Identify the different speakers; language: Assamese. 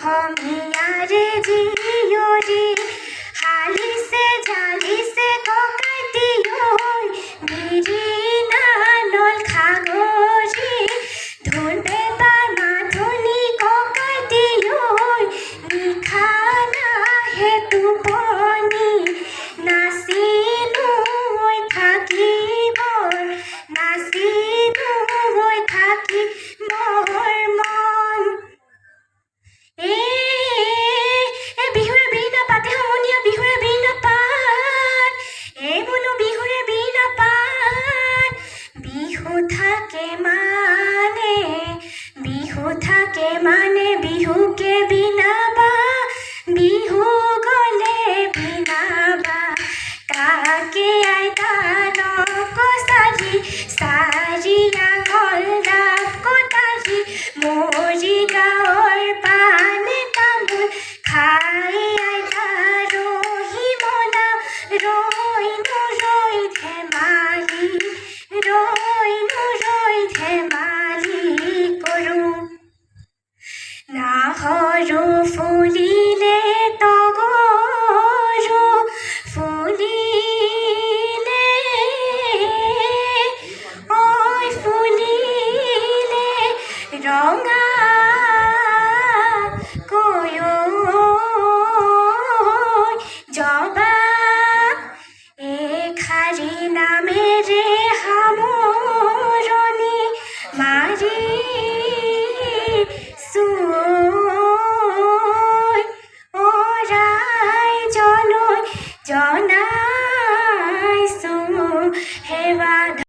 Speaker 1: অসমীয়াৰে জীয়ৰী হালিছে জালিছে ককাইটি ঐ বিৰিণা নল খাগৰি ঢোল পেঁপাৰ মাথনি ককাইটি ঐ নিশা নাহে টোপনি নাচিনো ঐ থাকিবৰ নাচিনো ঐ থাকিবৰ মন বিহুৰে বিৰিণা পাতে সমনীয়া বিহুৰে বিৰিণা পাত বোলো বিহুৰে বিৰিণা পাত বিহু থাকে মানে বিহুকে বিনাবা বিহু গ'লে বিনাবা কাকে আইতা নকচাৰি চাৰি আঙল ডাব কটাৰি মৰি গাঁৱৰ পাণ তামোল খাই আইতা ৰহি মনা ৰৈনো ৰৈ ধেমালি কৰোঁ নাহৰু ফুলিলে তগৰো ফুলিলে ঐ ফুলিলে ৰঙা